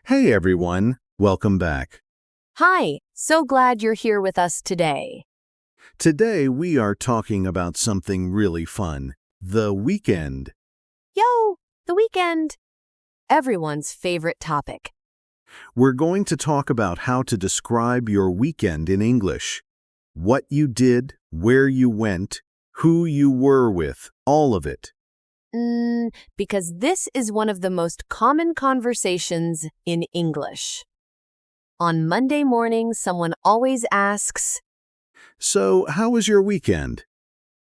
Hey everyone, welcome back. Hi, so glad you're here with us today. Today we are talking about something really fun, the weekend. Yo, the weekend! Everyone's favorite topic. We're going to talk about how to describe your weekend in English. What you did, where you went, who you were with, all of it. Because this is one of the most common conversations in English. On Monday morning, someone always asks, So, how was your weekend?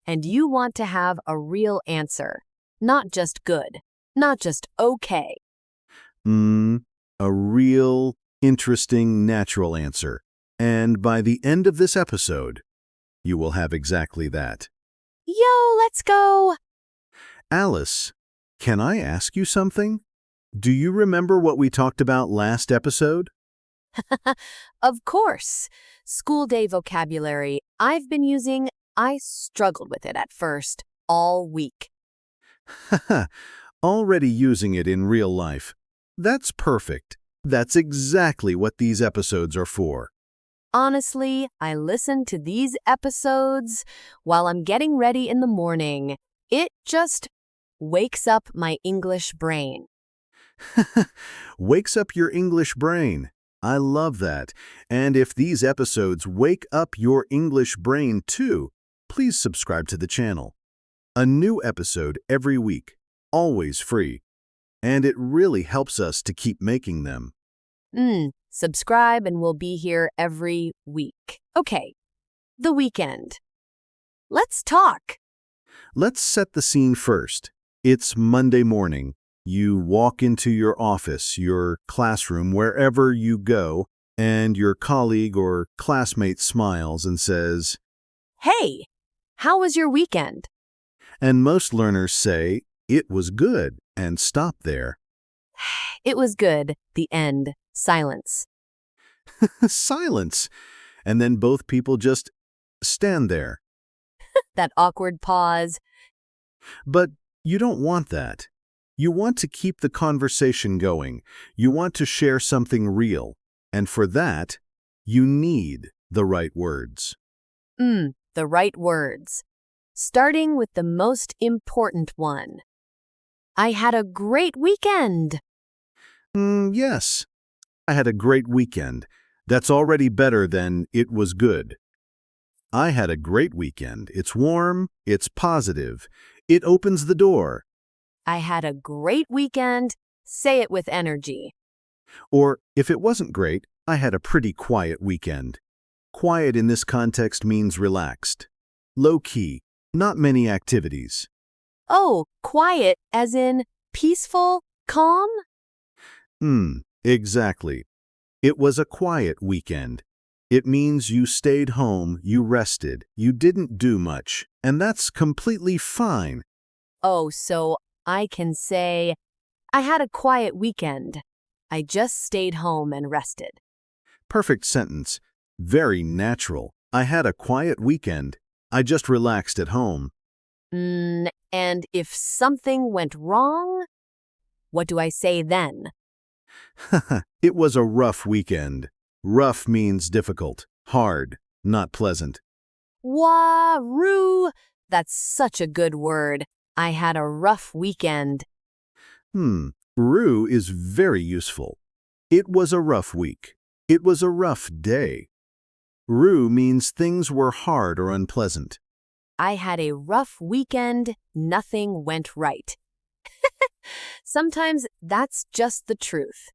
and you want to have a real answer. Not just good, not just okay. A real, interesting, natural answer. And by the end of this episode, you will have exactly that. Yo, let's go! Alice, can I ask you something? Do you remember what we talked about last episode? Of course. School day vocabulary I've been using, I struggled with it at first, all week. Haha, already using it in real life. That's perfect. That's exactly what these episodes are for. Honestly, I listen to these episodes while I'm getting ready in the morning. It just wakes up my English brain. Wakes up your English brain. I love that. And if these episodes wake up your English brain too, please subscribe to the channel. A new episode every week, always free. And it really helps us to keep making them. Subscribe and we'll be here every week. Okay, the weekend. Let's talk. Let's set the scene first. It's Monday morning. You walk into your office, your classroom, wherever you go, and your colleague or classmate smiles and says, Hey, how was your weekend? and most learners say, it was good, and stop there. It was good. The end. Silence. Silence. And then both people just stand there. That awkward pause. But you don't want that. You want to keep the conversation going. You want to share something real. And for that, you need the right words. The right words. Starting with the most important one. I had a great weekend. Yes, I had a great weekend. That's already better than it was good. I had a great weekend. It's warm, it's positive. It opens the door. I had a great weekend. Say it with energy. Or, if it wasn't great, I had a pretty quiet weekend. Quiet in this context means relaxed. Low-key, not many activities. Oh, quiet as in peaceful, calm? Exactly. It was a quiet weekend. It means you stayed home, you rested, you didn't do much, and that's completely fine. Oh, so I can say, I had a quiet weekend. I just stayed home and rested. Perfect sentence. Very natural. I had a quiet weekend. I just relaxed at home. And if something went wrong, what do I say then? It was a rough weekend. Rough means difficult, hard, not pleasant. Wah-roo! That's such a good word. I had a rough weekend. Rue is very useful. It was a rough week. It was a rough day. Rue means things were hard or unpleasant. I had a rough weekend. Nothing went right. Sometimes that's just the truth.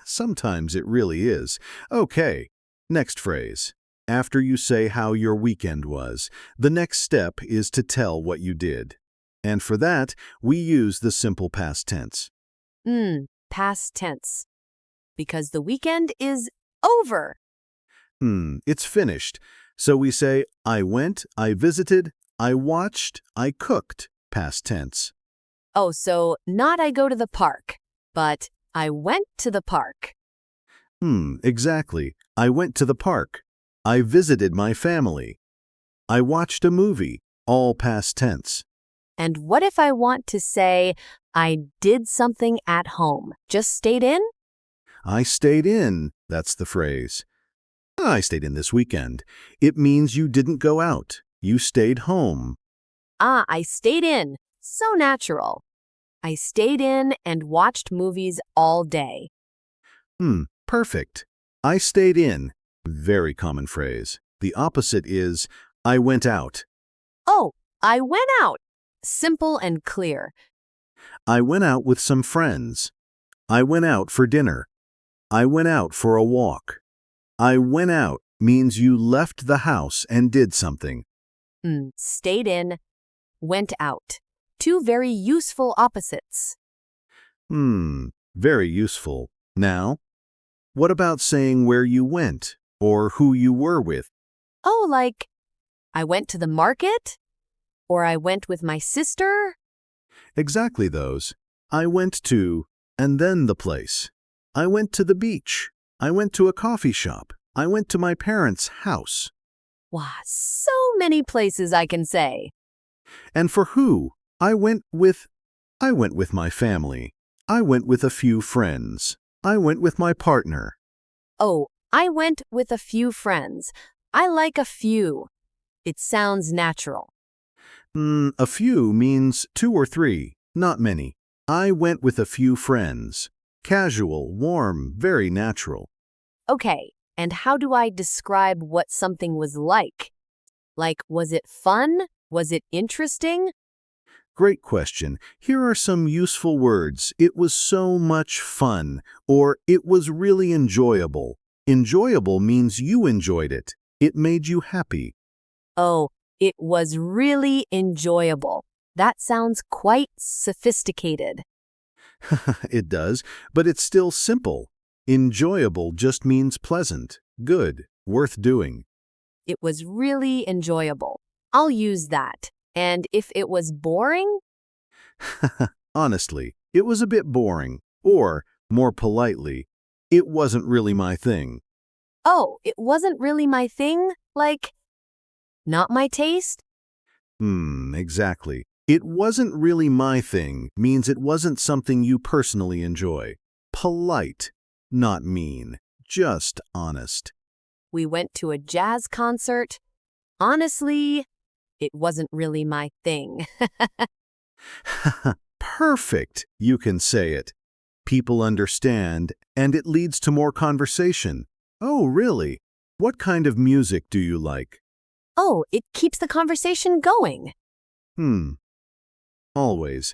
Sometimes it really is. Okay, next phrase. After you say how your weekend was, the next step is to tell what you did. And for that, we use the simple past tense. Past tense. Because the weekend is over. It's finished. So we say, I went, I visited, I watched, I cooked, past tense. Oh, so not I go to the park, but I went to the park. Exactly. I went to the park. I visited my family. I watched a movie, all past tense. And what if I want to say, I did something at home, just stayed in? I stayed in, that's the phrase. I stayed in this weekend. It means you didn't go out. You stayed home. Ah, I stayed in. So natural. I stayed in and watched movies all day. Perfect. I stayed in. Very common phrase. The opposite is, I went out. Oh, I went out. Simple and clear. I went out with some friends. I went out for dinner. I went out for a walk. I went out means you left the house and did something. Stayed in, went out. Two very useful opposites. Very useful. Now, what about saying where you went or who you were with? Oh, like, I went to the market? Or I went with my sister? Exactly those. I went to, and then the place. I went to the beach. I went to a coffee shop. I went to my parents' house. Wow, so many places I can say. And for who? I went with my family. I went with a few friends. I went with my partner. Oh, I went with a few friends. I like a few. It sounds natural. A few means 2 or 3, not many. I went with a few friends. Casual, warm, very natural. Okay, and how do I describe what something was like? Like, was it fun? Was it interesting? Great question. Here are some useful words. It was so much fun, or it was really enjoyable. Enjoyable means you enjoyed it. It made you happy. Oh, it was really enjoyable. That sounds quite sophisticated. It does, but it's still simple. Enjoyable just means pleasant, good, worth doing. It was really enjoyable. I'll use that. And if it was boring? Honestly, it was a bit boring. Or, more politely, it wasn't really my thing. Oh, it wasn't really my thing? Like, not my taste? Exactly. It wasn't really my thing means it wasn't something you personally enjoy. Polite, not mean, just honest. We went to a jazz concert. Honestly, it wasn't really my thing. Perfect, you can say it. People understand, and it leads to more conversation. Oh, really? What kind of music do you like? Oh, it keeps the conversation going. Always.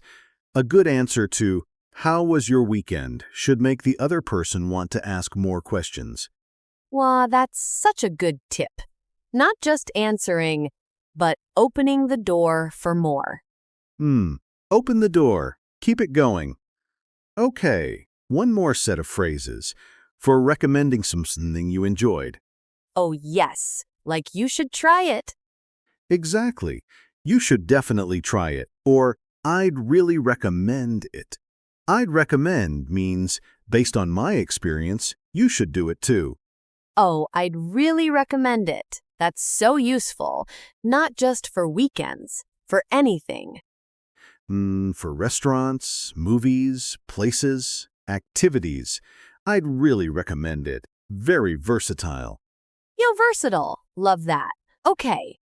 A good answer to, how was your weekend, should make the other person want to ask more questions. Wow, that's such a good tip. Not just answering, but opening the door for more. Open the door. Keep it going. Okay, one more set of phrases for recommending something you enjoyed. Oh, yes, like you should try it. Exactly. You should definitely try it. Or, I'd really recommend it. I'd recommend means, based on my experience, you should do it too. Oh, I'd really recommend it. That's so useful, not just for weekends, for anything. For restaurants, movies, places, activities, I'd really recommend it. Very versatile. You're versatile. Love that. Okay.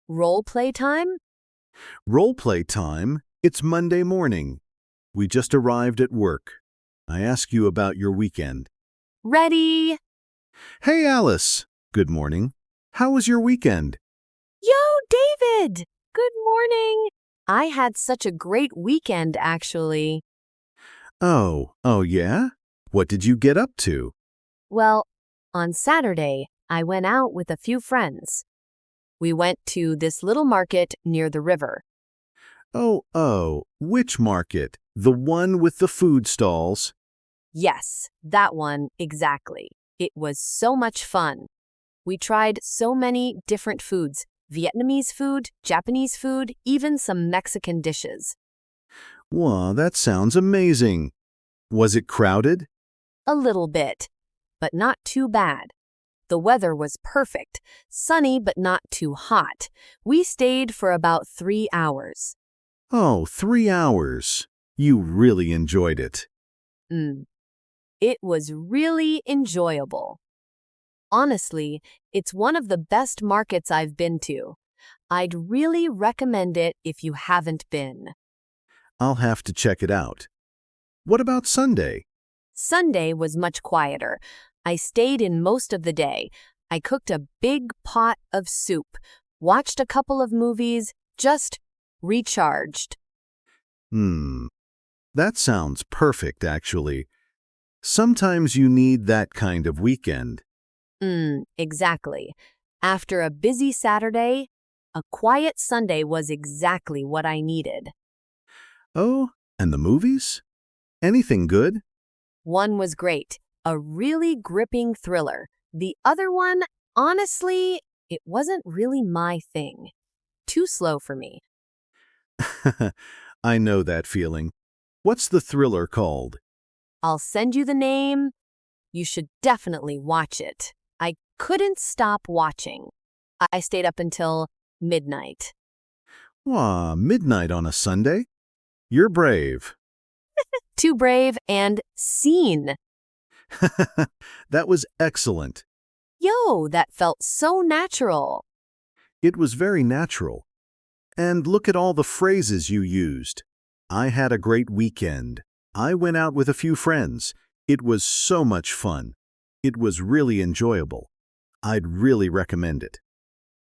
Role play time? Role play time. It's Monday morning. We just arrived at work. I ask you about your weekend. Ready? Hey, Alice. Good morning. How was your weekend? Yo, David! Good morning. I had such a great weekend, actually. Oh yeah? What did you get up to? Well, on Saturday, I went out with a few friends. We went to this little market near the river. Oh, which market? The one with the food stalls? Yes, that one, exactly. It was so much fun. We tried so many different foods. Vietnamese food, Japanese food, even some Mexican dishes. Wow, that sounds amazing. Was it crowded? A little bit, but not too bad. The weather was perfect, sunny but not too hot. We stayed for about 3 hours. Oh, 3 hours. You really enjoyed it. Mm. It was really enjoyable. Honestly, it's one of the best markets I've been to. I'd really recommend it if you haven't been. I'll have to check it out. What about Sunday? Sunday was much quieter. I stayed in most of the day. I cooked a big pot of soup, watched a couple of movies, just recharged. Hmm, that sounds perfect, actually. Sometimes you need that kind of weekend. Exactly. After a busy Saturday, a quiet Sunday was exactly what I needed. Oh, and the movies? Anything good? One was great, a really gripping thriller. The other one, honestly, it wasn't really my thing. Too slow for me. I know that feeling. What's the thriller called? I'll send you the name. You should definitely watch it. I couldn't stop watching. I stayed up until midnight. Midnight on a Sunday? You're brave. Too brave and seen. That was excellent. Yo, that felt so natural. It was very natural. And look at all the phrases you used. I had a great weekend. I went out with a few friends. It was so much fun. It was really enjoyable. I'd really recommend it.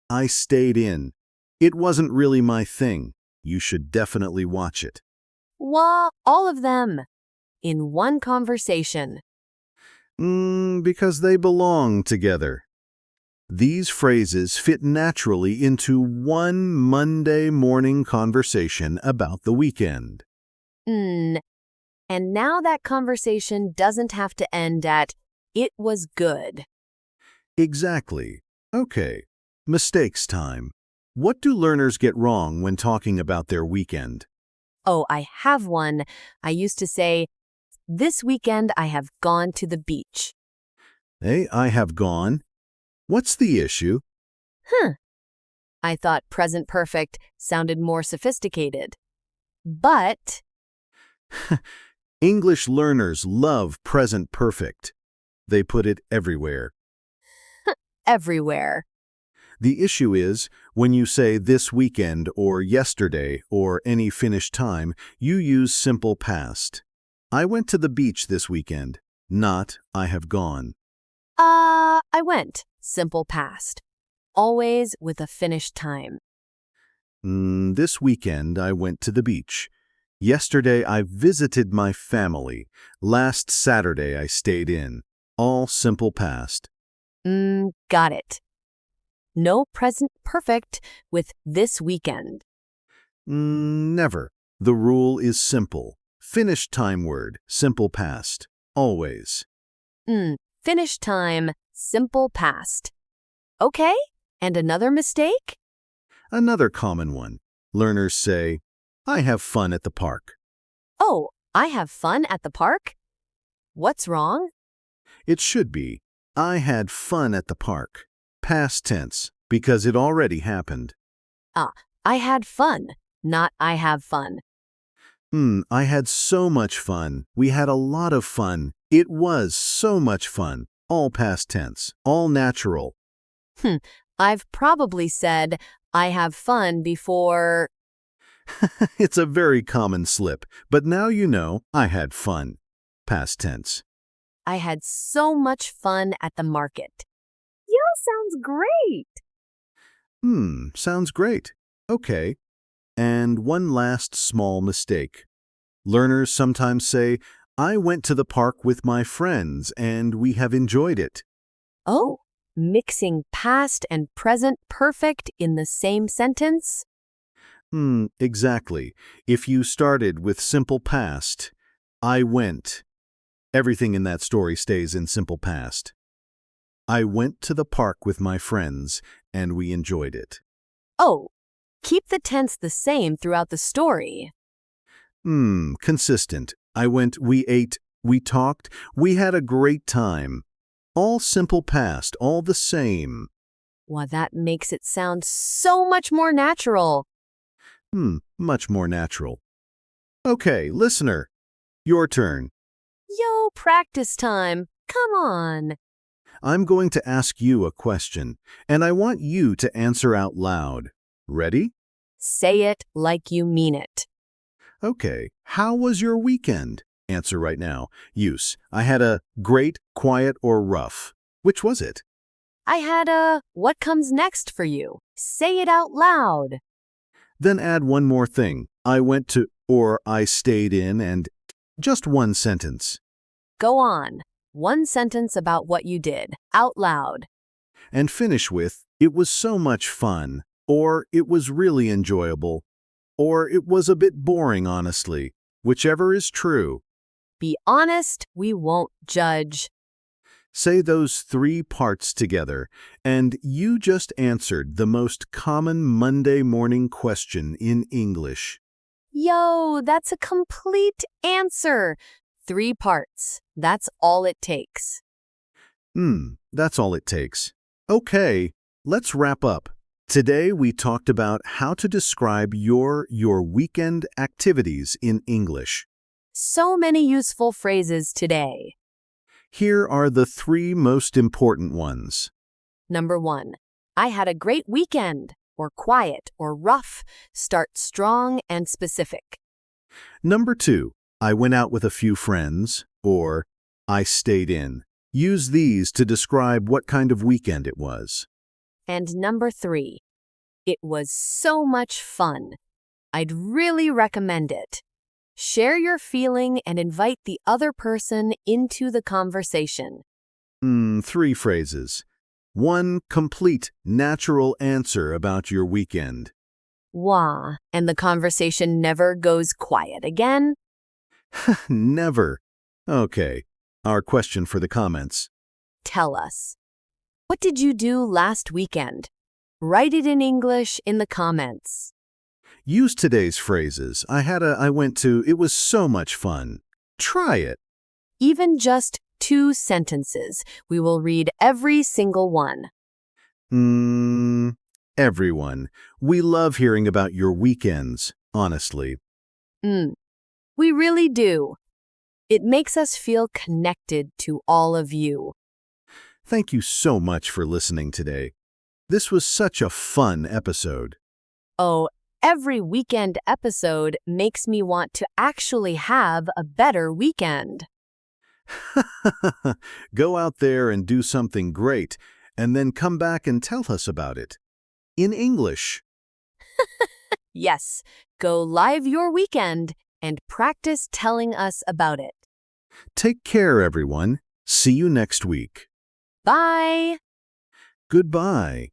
I stayed in. It wasn't really my thing. You should definitely watch it. All of them. In one conversation. Because they belong together. These phrases fit naturally into one Monday morning conversation about the weekend. Mm. And now that conversation doesn't have to end at, it was good. Exactly. Okay. Mistakes time. What do learners get wrong when talking about their weekend? Oh, I have one. I used to say, this weekend I have gone to the beach. Hey, I have gone. What's the issue? Huh. I thought present perfect sounded more sophisticated. But English learners love present perfect. They put it everywhere. everywhere. The issue is, when you say this weekend or yesterday or any finished time, you use simple past. I went to the beach this weekend, not I have gone. I went. Simple past. Always with a finished time. This weekend I went to the beach. Yesterday I visited my family. Last Saturday I stayed in. All simple past. Got it. No present perfect with this weekend. Never. The rule is simple. Finished time word, simple past. Always. Finished time, simple past. Okay, and another mistake? Another common one. Learners say, I have fun at the park. Oh, I have fun at the park? What's wrong? It should be, I had fun at the park. Past tense, because it already happened. I had fun, not I have fun. I had so much fun. We had a lot of fun. It was so much fun. All past tense, all natural. I've probably said I have fun before. It's a very common slip, but now you know I had fun. Past tense. I had so much fun at the market. Sounds great. Sounds great. Okay. And one last small mistake. Learners sometimes say, I went to the park with my friends and we have enjoyed it. Oh, mixing past and present perfect in the same sentence? Exactly. If you started with simple past, I went. Everything in that story stays in simple past. I went to the park with my friends and we enjoyed it. Oh, keep the tense the same throughout the story. Consistent. I went, we ate, we talked, we had a great time. All simple past, all the same. Well, that makes it sound so much more natural. Much more natural. Okay, listener, your turn. Yo, practice time. Come on. I'm going to ask you a question, and I want you to answer out loud. Ready? Say it like you mean it. Okay, how was your weekend? Answer right now. Use, I had a great, quiet, or rough. Which was it? I had what comes next for you? Say it out loud. Then add one more thing. I went to, or I stayed in, and just one sentence. Go on. One sentence about what you did, out loud. And finish with, it was so much fun, or it was really enjoyable, or it was a bit boring, honestly. Whichever is true. Be honest, we won't judge. Say those 3 parts together, and you just answered the most common Monday morning question in English. Yo, that's a complete answer. 3 parts. That's all it takes. That's all it takes. Okay, let's wrap up. Today we talked about how to describe your weekend activities in English. So many useful phrases today. Here are the 3 most important ones. Number 1. I had a great weekend. Or quiet or rough. Start strong and specific. Number 2, I went out with a few friends, or I stayed in. Use these to describe what kind of weekend it was. And number 3. It was so much fun. I'd really recommend it. Share your feeling and invite the other person into the conversation. 3 phrases. 1 complete, natural answer about your weekend. Wah, and the conversation never goes quiet again? Never. Okay, our question for the comments. Tell us. What did you do last weekend? Write it in English in the comments. Use today's phrases. I went to, it was so much fun. Try it. Even just 2 sentences. We will read every single one. Everyone. We love hearing about your weekends, honestly. We really do. It makes us feel connected to all of you. Thank you so much for listening today. This was such a fun episode. Oh, every weekend episode makes me want to actually have a better weekend. Go out there and do something great, and then come back and tell us about it. In English. Yes, go live your weekend and practice telling us about it. Take care, everyone. See you next week. Bye! Goodbye.